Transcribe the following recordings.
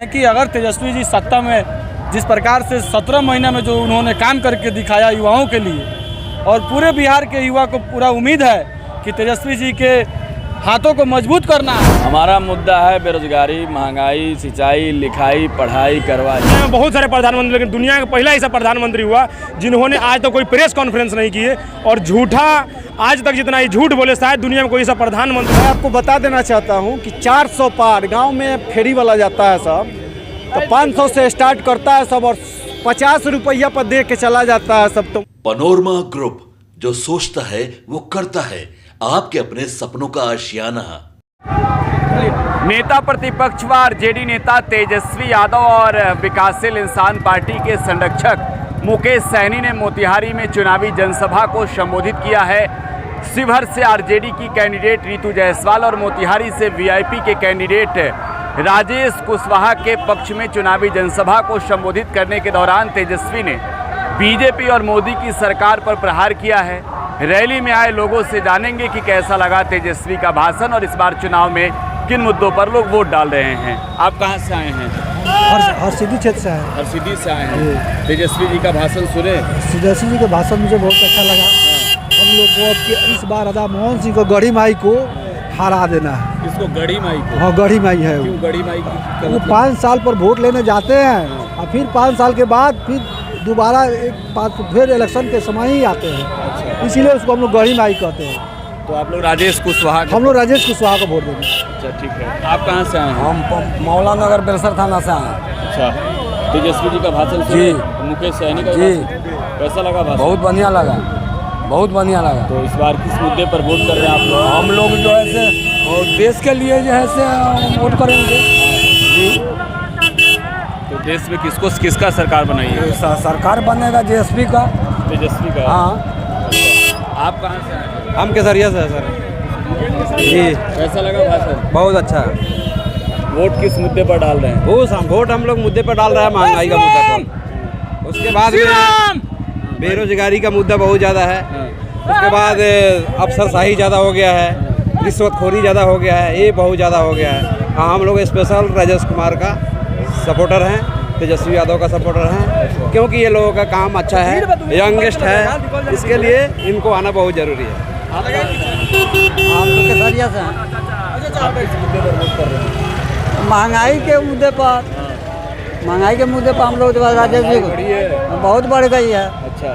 कि अगर तेजस्वी जी सत्ता में जिस प्रकार से 17 महीना में जो उन्होंने काम करके दिखाया युवाओं के लिए, और पूरे बिहार के युवा को पूरा उम्मीद है कि तेजस्वी जी के हाथों को मजबूत करना है। हमारा मुद्दा है बेरोजगारी, महंगाई, सिंचाई, लिखाई, पढ़ाई, करवाई। बहुत सारे प्रधानमंत्री, लेकिन दुनिया का पहला ऐसा प्रधानमंत्री हुआ जिन्होंने आज तक कोई प्रेस कॉन्फ्रेंस नहीं किए और झूठा आज तक जितना ही झूठ बोले शायद दुनिया में कोई ऐसा प्रधानमंत्री। मैं आपको बता देना चाहता हूं कि 400 पार गांव में फेरी वाला जाता है सब, तो 500 से स्टार्ट करता है सब और 50 रुपया पर दे के चला जाता है सब। तो पनोरमा ग्रुप, जो सोचता है वो करता है, आपके अपने सपनों का आशियाना। नेता प्रतिपक्ष व आरजेडी नेता तेजस्वी यादव और विकासशील इंसान पार्टी के संरक्षक मुकेश सहनी ने मोतिहारी में चुनावी जनसभा को संबोधित किया है। शिवहर से आरजेडी की कैंडिडेट रितु जायसवाल और मोतिहारी से वीआईपी के कैंडिडेट राजेश कुशवाहा के पक्ष में चुनावी जनसभा को संबोधित करने के दौरान तेजस्वी ने बीजेपी और मोदी की सरकार पर प्रहार किया है। रैली में आए लोगों से जानेंगे कि कैसा लगा तेजस्वी का भाषण और इस बार चुनाव में किन मुद्दों पर लोग वोट डाल रहे हैं। आप कहां से आए हैं? हरसिद्धि क्षेत्र से है। हरसिद्धि से आए हैं। तेजस्वी जी का भाषण सुने? तेजस्वी जी का भाषण मुझे बहुत अच्छा लगा। हम लोग को अब इस बार राधा मोहन सिंह को गढ़ी माई को हरा देना है। इसको गढ़ी माई को? हाँ, गढ़ी माई है। क्यों गढ़ी माई की? वो 5 साल पर वोट लेने जाते हैं और फिर 5 साल के बाद फिर दोबारा फिर इलेक्शन के समय ही आते हैं। इसीलिए उसको हम लोग गढ़ी माई कहते हैं। तो आप लोग राजेश कुशवाहा? हम लोग राजेश कुशवाहा को वोट देंगे। अच्छा, ठीक है। आप कहाँ से आए हैं? हम मौलाना नगर बेलसर थाना से आए। अच्छा, तेजस्वी जी का भाषण सुने? मुकेश सहनी का जी। कैसा लगा भाषण? बहुत बढ़िया लगा, बहुत बढ़िया लगा। तो इस बार किस मुद्दे पर वोट कर रहे हैं आप लोग? हम लोग जो है से और देश के लिए जो है से वोट करेंगे। जी। तो देश में किसका सरकार बनाइए? सरकार बनेगा जेएसपी का। तेजस्वी का? हाँ। आप कहाँ से आए? हम केसरिया से है सर। जी। कैसा लगा भाषण? बहुत अच्छा। वोट किस मुद्दे पर डाल रहे हैं? वोट हम लोग मुद्दे पर डाल रहे हैं, महंगाई का मुद्दा पर। उसके बाद बेरोजगारी का मुद्दा बहुत ज़्यादा है। उसके बाद अफसरशाही ज़्यादा हो गया है, रिश्वतखोरी ज़्यादा हो गया है, ये बहुत ज़्यादा हो गया है। हम लोग स्पेशल राजेश कुमार का सपोर्टर हैं, तेजस्वी यादव का सपोर्टर हैं, क्योंकि ये लोगों का काम अच्छा है, यंगेस्ट है, इसके लिए इनको आना बहुत ज़रूरी है। हम लोग केसरिया से हैं। महंगाई के मुद्दे पर, महंगाई के मुद्दे पर हम लोग राजेश जी को बहुत बढ़ गई है। अच्छा,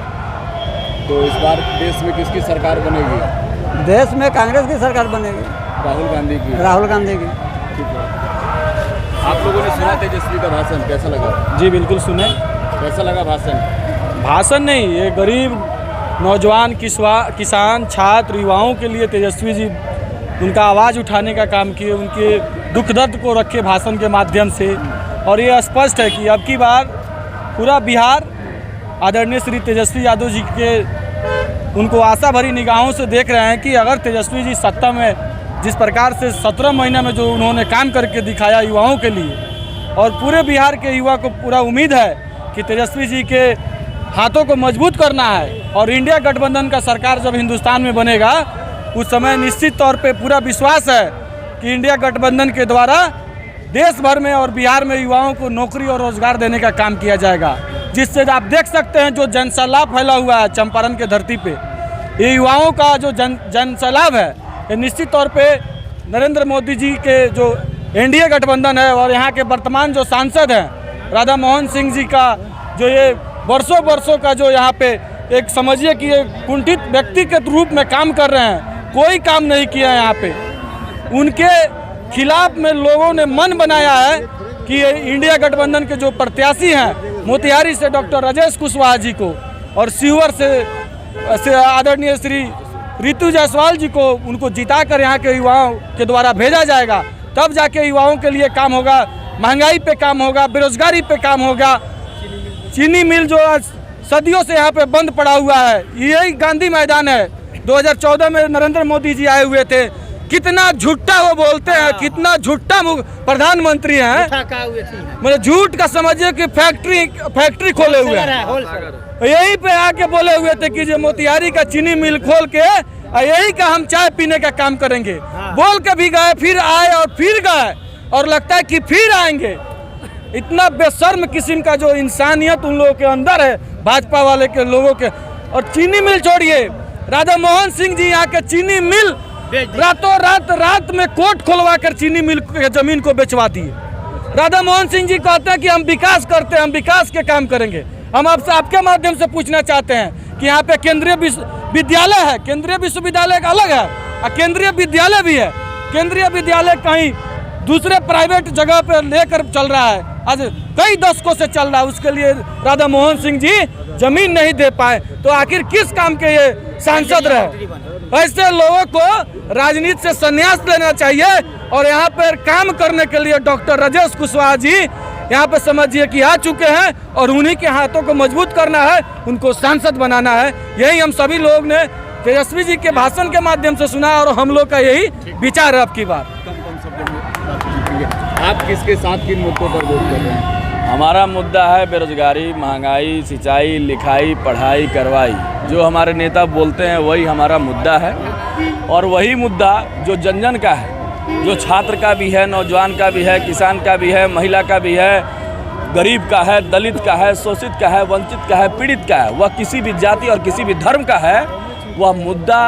तो इस बार देश में किसकी सरकार बनेगी? देश में कांग्रेस की सरकार बनेगी। राहुल गांधी की? राहुल गांधी की। ठीक है। आप लोगों ने सुना तेजस्वी का भाषण, कैसा लगा? जी बिल्कुल सुने। कैसा लगा भाषण? भाषण नहीं, ये गरीब नौजवान किसान छात्र युवाओं के लिए तेजस्वी जी उनका आवाज़ उठाने का काम किए, उनके दुख दर्द को रखे भाषण के माध्यम से। और ये स्पष्ट है कि अब की बार पूरा बिहार आदरणीय श्री तेजस्वी यादव जी के उनको आशा भरी निगाहों से देख रहे हैं कि अगर तेजस्वी जी सत्ता में जिस प्रकार से 17 महीना में जो उन्होंने काम करके दिखाया युवाओं के लिए, और पूरे बिहार के युवा को पूरा उम्मीद है कि तेजस्वी जी के हाथों को मजबूत करना है। और इंडिया गठबंधन का सरकार जब हिंदुस्तान में बनेगा उस समय निश्चित तौर पे पूरा विश्वास है कि इंडिया गठबंधन के द्वारा देश भर में और बिहार में युवाओं को नौकरी और रोजगार देने का काम किया जाएगा। जिससे आप देख सकते हैं जो जनसैलाब फैला हुआ है चंपारण के धरती पे, ये युवाओं का जो जनसैलाब है, ये निश्चित तौर पे नरेंद्र मोदी जी के जो एनडीए गठबंधन है और यहाँ के वर्तमान जो सांसद हैं राधा मोहन सिंह जी का जो ये वर्षों का जो यहाँ पे एक समझिए कि एक कुंठित व्यक्ति के रूप में काम कर रहे हैं, कोई काम नहीं किया है यहाँ पे। उनके खिलाफ में लोगों ने मन बनाया है कि इंडिया गठबंधन के जो प्रत्याशी हैं मोतिहारी से डॉक्टर राजेश कुशवाहा जी को और शिवहर से आदरणीय श्री रितु जायसवाल जी को उनको जिताकर यहाँ के युवाओं के द्वारा भेजा जाएगा, तब जाके युवाओं के लिए काम होगा, महंगाई पे काम होगा, बेरोजगारी पे काम होगा। चीनी मिल जो सदियों से यहाँ पे बंद पड़ा हुआ है, यही गांधी मैदान है। 2014 में नरेंद्र मोदी जी आए हुए थे, कितना झूठा वो बोलते हैं, कितना झूठा प्रधानमंत्री हैं। मतलब झूठ का समझिए कि फैक्ट्री खोले हुए हैं। यही पे आके बोले हुए थे कि जो मोतिहारी का चीनी मिल खोल के यही का हम चाय पीने का काम करेंगे। बोल के भी गए, फिर आए और फिर गए, और लगता है कि फिर आएंगे। इतना बेशर्म किस्म का जो इंसानियत उन लोगों के अंदर है, भाजपा वाले के लोगों के। और चीनी मिल छोड़िए, राधा मोहन सिंह जी यहाँ के चीनी मिल रातों रात में कोर्ट खुलवा कर चीनी मिल के जमीन को बेचवा दिए। राधा मोहन सिंह जी कहते हैं कि हम विकास करते हैं, हम विकास के काम करेंगे। हम आपसे आपके माध्यम से पूछना चाहते हैं कि यहाँ पे केंद्रीय विद्यालय है, केंद्रीय विश्वविद्यालय का अलग है और केंद्रीय विद्यालय भी है। केंद्रीय विद्यालय कहीं दूसरे प्राइवेट जगह पे लेकर चल रहा है, आज कई दशकों से चल रहा है, उसके लिए राधा मोहन सिंह जी जमीन नहीं दे पाए, तो आखिर किस काम के ये सांसद रहे? ऐसे लोगों को राजनीति से संन्यास लेना चाहिए और यहाँ पर काम करने के लिए डॉक्टर राजेश कुशवाहा जी यहाँ पे समझिए कि आ चुके हैं और उन्हीं के हाथों को मजबूत करना है, उनको सांसद बनाना है। यही हम सभी लोग ने तेजस्वी जी के भाषण के माध्यम से सुना और हम लोग का यही विचार है। अब की बार आप किसके साथ किन मुद्दों पर वोट कर रहे हैं? हमारा मुद्दा है बेरोजगारी, महंगाई, सिंचाई, लिखाई, पढ़ाई, करवाई। जो हमारे नेता बोलते हैं वही हमारा मुद्दा है और वही मुद्दा जो जन जन का है, जो छात्र का भी है, नौजवान का भी है, किसान का भी है, महिला का भी है, गरीब का है, दलित का है, शोषित का है, वंचित का है, पीड़ित का है, वह किसी भी जाति और किसी भी धर्म का है, वह मुद्दा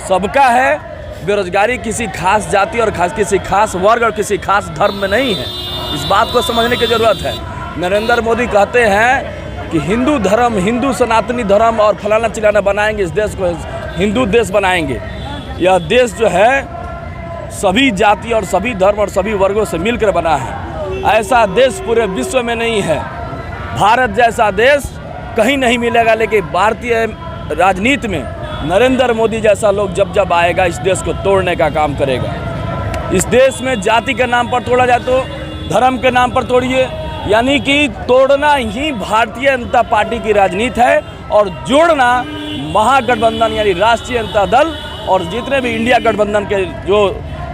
सबका है। बेरोजगारी किसी खास जाति और किसी खास वर्ग और किसी खास धर्म में नहीं है, इस बात को समझने की ज़रूरत है। नरेंद्र मोदी कहते हैं कि हिंदू धर्म, हिंदू सनातनी धर्म और फलाना चिलाना बनाएंगे, इस देश को हिंदू देश बनाएंगे। यह देश जो है सभी जाति और सभी धर्म और सभी वर्गों से मिलकर बना है। ऐसा देश पूरे विश्व में नहीं है। भारत जैसा देश कहीं नहीं मिलेगा, लेकिन भारतीय राजनीति में नरेंद्र मोदी जैसा लोग जब जब आएगा इस देश को तोड़ने का काम करेगा। इस देश में जाति के नाम पर तोड़ा जाए तो धर्म के नाम पर तोड़िए, यानी कि तोड़ना ही भारतीय जनता पार्टी की राजनीति है और जोड़ना महागठबंधन यानी राष्ट्रीय जनता दल और जितने भी इंडिया गठबंधन के जो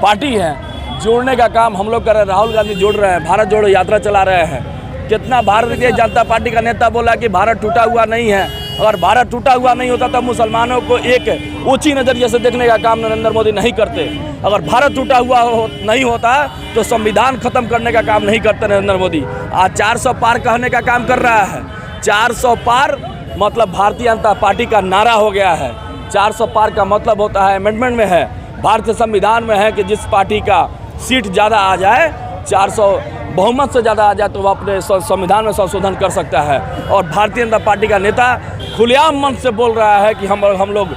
पार्टी हैं, जोड़ने का काम हम लोग कर रहे हैं। राहुल गांधी जोड़ रहे हैं, भारत जोड़ो यात्रा चला रहे हैं। कितना भारतीय जनता पार्टी का नेता बोला कि भारत टूटा हुआ नहीं है। अगर भारत टूटा हुआ नहीं होता तो मुसलमानों को एक ऊंची नज़रिए से देखने का काम नरेंद्र मोदी नहीं करते। अगर भारत टूटा हुआ नहीं होता तो संविधान खत्म करने का काम नहीं करते नरेंद्र मोदी। आज 400 पार कहने का काम कर रहा है। 400 पार मतलब भारतीय जनता पार्टी का नारा हो गया है। 400 पार का मतलब होता है अमेंडमेंट में है, भारतीय संविधान में है कि जिस पार्टी का सीट ज़्यादा आ जाए, 400 बहुमत से ज़्यादा आ जाए तो वह अपने संविधान में संशोधन कर सकता है। और भारतीय जनता पार्टी का नेता खुलेआम मन से बोल रहा है कि हम लोग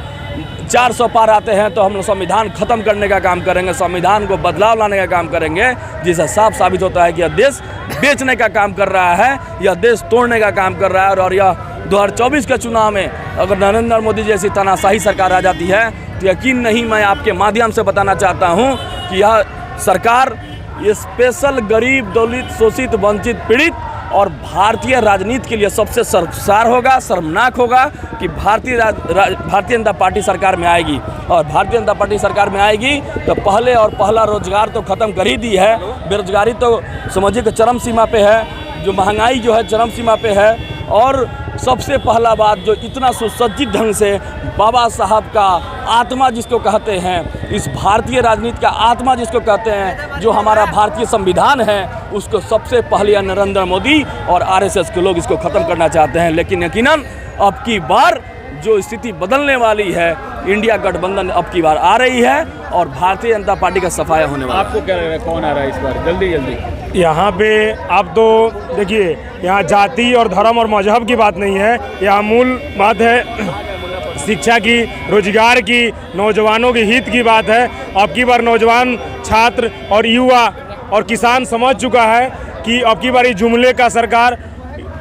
400 पार आते हैं तो हम लोग संविधान खत्म करने का काम करेंगे, संविधान को बदलाव लाने का काम करेंगे, जिससे साफ साबित होता है कि यह देश बेचने का काम कर रहा है, यह देश तोड़ने का काम कर रहा है। और यह 2024 के चुनाव में अगर नरेंद्र मोदी जैसी तानाशाही सरकार आ जाती है तो यकीन नहीं, मैं आपके माध्यम से बताना चाहता हूँ कि यह सरकार ये स्पेशल गरीब, दलित, शोषित, वंचित, पीड़ित और भारतीय राजनीति के लिए सबसे शर्मसार होगा, शर्मनाक होगा कि भारतीय जनता पार्टी सरकार में आएगी। और भारतीय जनता पार्टी सरकार में आएगी तो पहला रोजगार तो ख़त्म कर ही दी है। बेरोजगारी तो समझिए कि चरम सीमा पे है, जो महंगाई जो है चरम सीमा पे है। और सबसे पहला बात जो इतना सुसज्जित ढंग से बाबा साहब का आत्मा जिसको कहते हैं, इस भारतीय राजनीति का आत्मा जिसको कहते हैं, जो हमारा भारतीय संविधान है, उसको सबसे पहले नरेंद्र मोदी और आरएसएस के लोग इसको ख़त्म करना चाहते हैं। लेकिन यकीनन अब की बार जो स्थिति बदलने वाली है, इंडिया गठबंधन अब की बार आ रही है और भारतीय जनता पार्टी का सफाया होने वाला है। आपको क्या लग रहा है कौन आ रहा है इस बार? जल्दी यहाँ पे आप तो देखिए, यहाँ जाति और धर्म और मजहब की बात नहीं है, यहाँ मूल बात है शिक्षा की, रोजगार की, नौजवानों के हित की बात है। अब की बार नौजवान, छात्र और युवा और किसान समझ चुका है कि अब की बार ये जुमले का सरकार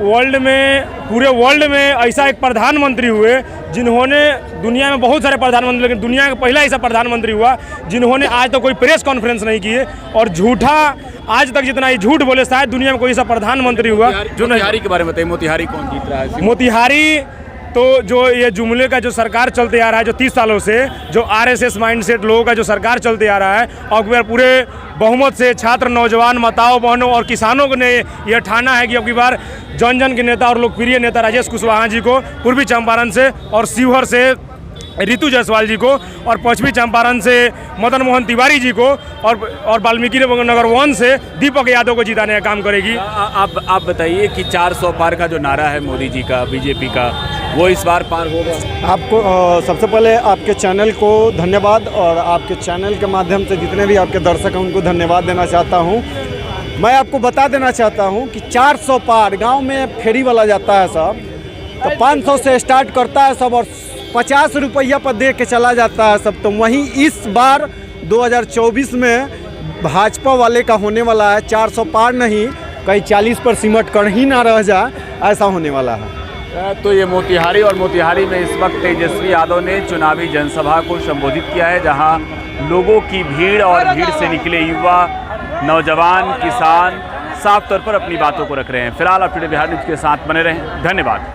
पूरे वर्ल्ड में ऐसा एक प्रधानमंत्री हुए जिन्होंने, दुनिया में बहुत सारे प्रधानमंत्री, लेकिन दुनिया का पहला ऐसा प्रधानमंत्री हुआ जिन्होंने आज तक कोई प्रेस कॉन्फ्रेंस नहीं की है और झूठा, आज तक जितना ये झूठ बोले, शायद दुनिया में कोई ऐसा प्रधानमंत्री हुआ जो मोतिहारी के बारे में बताइए, मोतिहारी कौन जीत रहा है? मोतिहारी तो जो ये जुमले का जो सरकार चलते आ रहा है, जो 30 सालों से जो आरएसएस माइंडसेट लोगों का जो सरकार चलते आ रहा है, और पूरे बहुमत से छात्र, नौजवान, माताओं, बहनों और किसानों ने यह ठाना है कि अब की बार जन जन के नेता और लोकप्रिय नेता राजेश कुशवाहा जी को पूर्वी चंपारण से और शिवहर से रितु जायसवाल जी को, और पश्चिमी चंपारण से मदन मोहन तिवारी जी को, और वाल्मीकि नगर 1 से दीपक यादव को जिताने का काम करेगी। आप बताइए कि 400 पार का जो नारा है मोदी जी का, बीजेपी का, वो इस बार पार होगा? आपको सबसे पहले आपके चैनल को धन्यवाद, और आपके चैनल के माध्यम से जितने भी आपके दर्शक हैं उनको धन्यवाद देना चाहता हूं। मैं आपको बता देना चाहता हूं कि 400 पार गांव में फेरी वाला जाता है सब, तो 500 से स्टार्ट करता है सब और 50 रुपया पर दे के चला जाता है सब। तो वहीं इस बार 2024 में भाजपा वाले का होने वाला है 400 पार नहीं, कहीं 40 पर सिमट कर ही ना रह जाए, ऐसा होने वाला है। तो ये मोतिहारी, और मोतिहारी में इस वक्त तेजस्वी यादव ने चुनावी जनसभा को संबोधित किया है, जहां लोगों की भीड़ और भीड़ से निकले युवा, नौजवान, किसान साफ तौर पर अपनी बातों को रख रहे हैं। फिलहाल आप टुडे बिहार न्यूज़ के साथ बने रहें। धन्यवाद।